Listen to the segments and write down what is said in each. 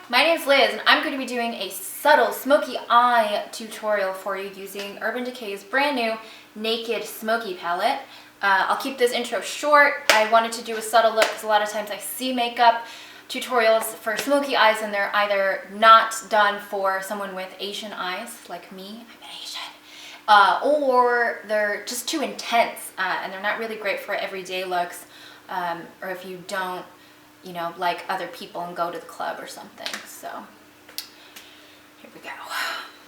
My name is Liz and I'm going to be doing a subtle smoky eye tutorial for you using Urban Decay's brand new Naked Smoky palette. I'll keep this intro short. I wanted to do a subtle look because a lot of times I see makeup tutorials for smoky eyes and they're either not done for someone with Asian eyes like me, I'm Asian, or they're just too intense and they're not really great for everyday looks, or if you don't like other people and go to the club or something. So here we go.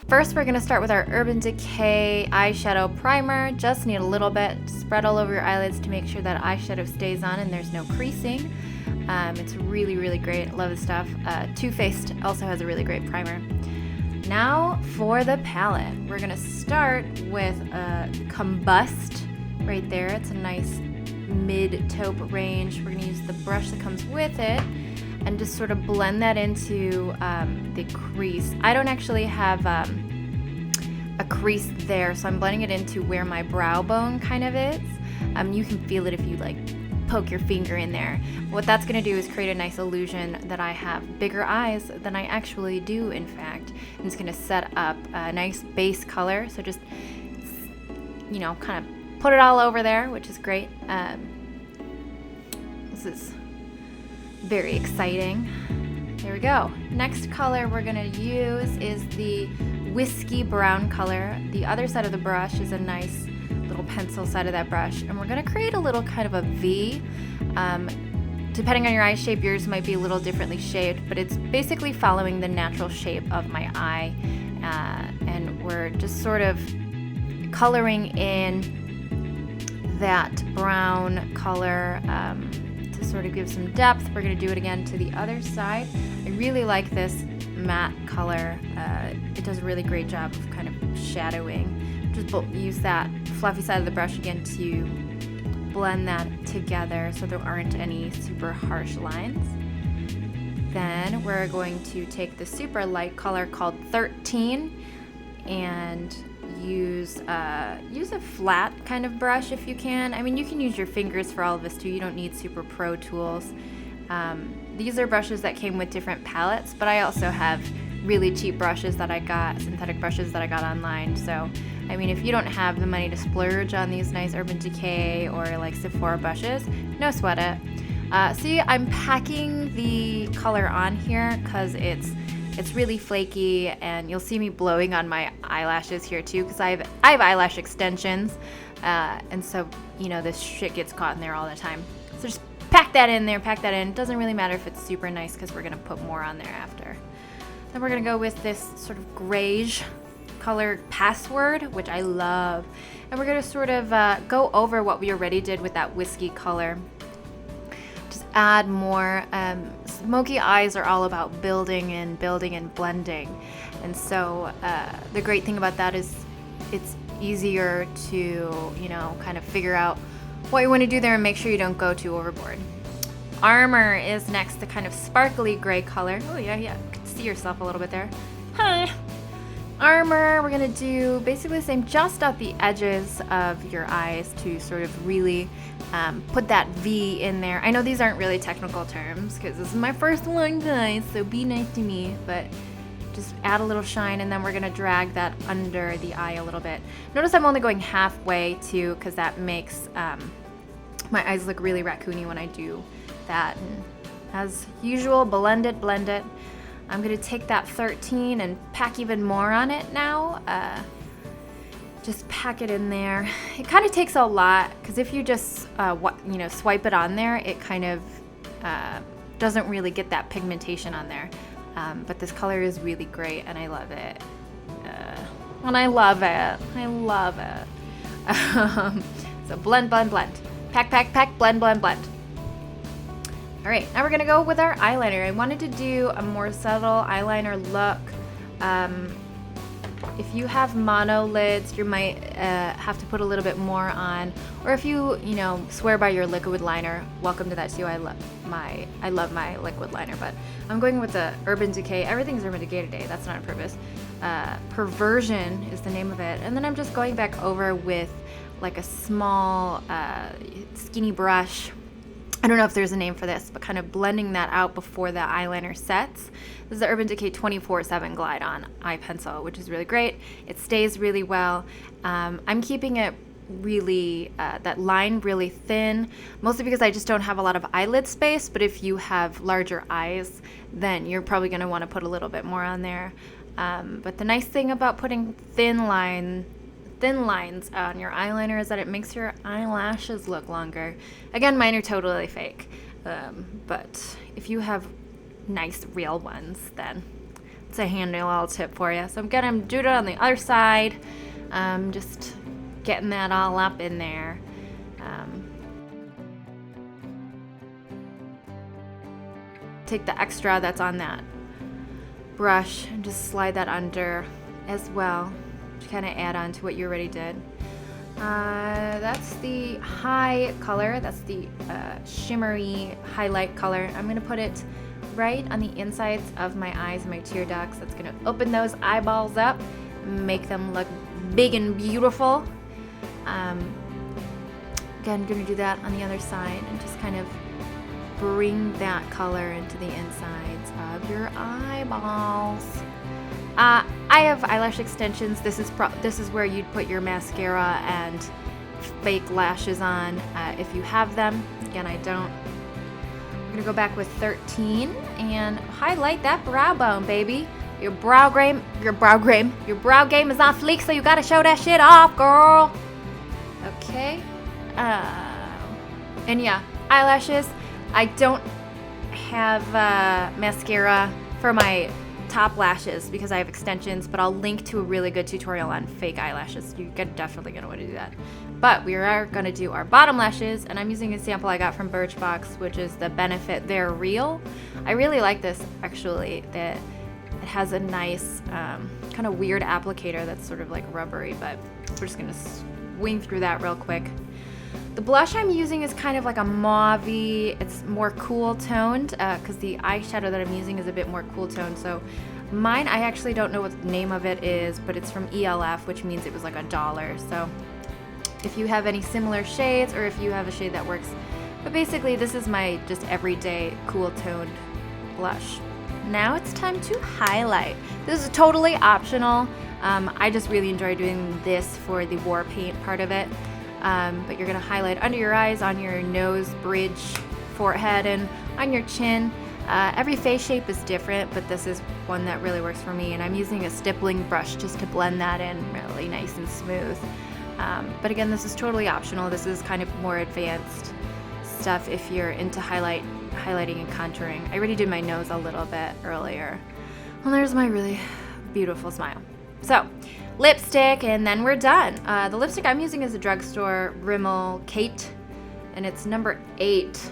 First, we're gonna start with our Urban Decay eyeshadow primer. Just need a little bit, spread all over your eyelids to make sure that eyeshadow stays on and there's no creasing. It's really, really great. I love this stuff. Too Faced also has a really great primer. Now for the palette. We're gonna start with Combust right there. It's a nice mid-taupe range. We're going to use the brush that comes with it and just sort of blend that into the crease. I don't actually have a crease there, so I'm blending it into where my brow bone kind of is. You can feel it if you like poke your finger in there. What that's going to do is create a nice illusion that I have bigger eyes than I actually do, in fact. And it's going to set up a nice base color, so just, kind of put it all over there, which is great. This is very exciting. There we go. Next color we're gonna use is the whiskey brown color. The other side of the brush is a nice little pencil side of that brush, and we're gonna create a little kind of a V. Depending on your eye shape, yours might be a little differently shaped, but it's basically following the natural shape of my eye, and we're just sort of coloring in that brown color to sort of give some depth. We're going to do it again to the other side. I really like this matte color. It does a really great job of kind of shadowing. Just use that fluffy side of the brush again to blend that together so there aren't any super harsh lines. Then we're going to take the super light color called 13 and use a flat kind of brush if you can. I mean, you can use your fingers for all of this too. You don't need super pro tools. These are brushes that came with different palettes, but I also have really cheap brushes that I got, synthetic brushes that I got online. So, I mean, if you don't have the money to splurge on these nice Urban Decay or like Sephora brushes, no sweat it. See, I'm packing the color on here because it's really flaky, and you'll see me blowing on my eyelashes here too because I have eyelash extensions, and so this shit gets caught in there all the time. So just pack that in there, pack that in. It doesn't really matter if it's super nice because we're gonna put more on there after. Then we're gonna go with this sort of grayish color Password, which I love, and we're gonna sort of go over what we already did with that whiskey color. Just add more. Smoky eyes are all about building and blending, and so the great thing about that is it's easier to kind of figure out what you want to do there and make sure you don't go too overboard. Armor is next, the kind of sparkly gray color. Oh yeah, you can see yourself a little bit there. Hi. Armor, we're gonna do basically the same, just at the edges of your eyes to sort of really put that V in there. I know these aren't really technical terms because this is my first one, guys, so be nice to me, but just add a little shine, and then we're gonna drag that under the eye a little bit. Notice I'm only going halfway too because that makes my eyes look really raccoony when I do that. And as usual, blend it. I'm gonna take that 13 and pack even more on it now. Just pack it in there. It kind of takes a lot because if you just swipe it on there, it kind of doesn't really get that pigmentation on there. But this color is really great and I love it. So blend. Pack, blend. All right, now we're gonna go with our eyeliner. I wanted to do a more subtle eyeliner look. If you have mono lids, you might have to put a little bit more on, or if you swear by your liquid liner, welcome to that too. I love my liquid liner, but I'm going with the Urban Decay. Everything's Urban Decay today. That's not on purpose. Perversion is the name of it, and then I'm just going back over with like a small skinny brush I don't know if there's a name for this, but kind of blending that out before the eyeliner sets. This is the Urban Decay 24/7 Glide On eye pencil, which is really great. It stays really well. I'm keeping it really, that line really thin, mostly because I just don't have a lot of eyelid space, but if you have larger eyes, then you're probably going to want to put a little bit more on there. But the nice thing about putting thin lines on your eyeliner is that it makes your eyelashes look longer. Again, mine are totally fake, but if you have nice real ones, then it's a handy little tip for you. So I'm gonna do it on the other side, just getting that all up in there. Take the extra that's on that brush and just slide that under as well to kind of add on to what you already did. That's the high color. That's the shimmery highlight color. I'm going to put it right on the insides of my eyes and my tear ducts. That's going to open those eyeballs up, make them look big and beautiful. Again, going to do that on the other side and just kind of bring that color into the insides of your eyeballs. I have eyelash extensions. This is where you'd put your mascara and fake lashes on if you have them. Again, I don't. I'm gonna go back with 13 and highlight that brow bone, baby. Your brow game is on fleek, so you gotta show that shit off, girl. Okay. And yeah, eyelashes. I don't have mascara for my top lashes because I have extensions, but I'll link to a really good tutorial on fake eyelashes. You're definitely going to want to do that. But we are going to do our bottom lashes, and I'm using a sample I got from Birchbox, which is the Benefit They're Real. I really like this, actually. That it has a nice kind of weird applicator that's sort of like rubbery, but we're just going to swing through that real quick. The blush I'm using is kind of like a mauve-y, it's more cool toned because the eyeshadow that I'm using is a bit more cool toned. So mine, I actually don't know what the name of it is, but it's from e.l.f, which means it was like $1. So if you have any similar shades or if you have a shade that works. But basically this is my just everyday cool toned blush. Now it's time to highlight. This is totally optional. I just really enjoy doing this for the war paint part of it. But you're going to highlight under your eyes, on your nose, bridge, forehead, and on your chin. Every face shape is different, but this is one that really works for me, and I'm using a stippling brush just to blend that in really nice and smooth. But again, this is totally optional. This is kind of more advanced stuff if you're into highlighting and contouring. I already did my nose a little bit earlier. Well, there's my really beautiful smile. So, lipstick, and then we're done. The lipstick I'm using is a drugstore Rimmel Kate, and it's number 8.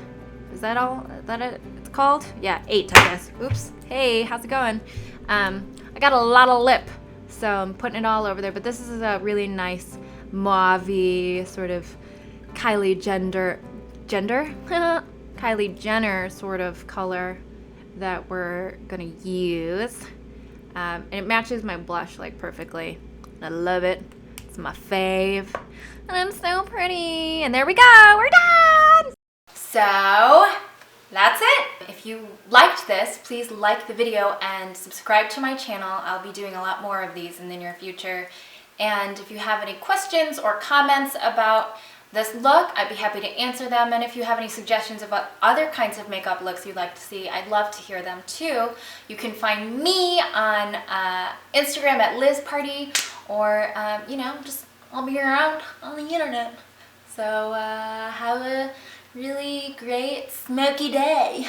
Is that all? Is that it? It's called? Yeah, 8, I guess. Oops. Hey, how's it going? I got a lot of lip, so I'm putting it all over there. But this is a really nice mauve-y sort of Kylie Jenner sort of color that we're gonna use. And it matches my blush like perfectly. I love it. It's my fave. And I'm so pretty. And there we go. We're done. So that's it. If you liked this, please like the video and subscribe to my channel. I'll be doing a lot more of these in the near future. And if you have any questions or comments about this look, I'd be happy to answer them. And if you have any suggestions about other kinds of makeup looks you'd like to see, I'd love to hear them too. You can find me on Instagram at LizParty, or just I'll be around on the internet. So have a really great smoky day.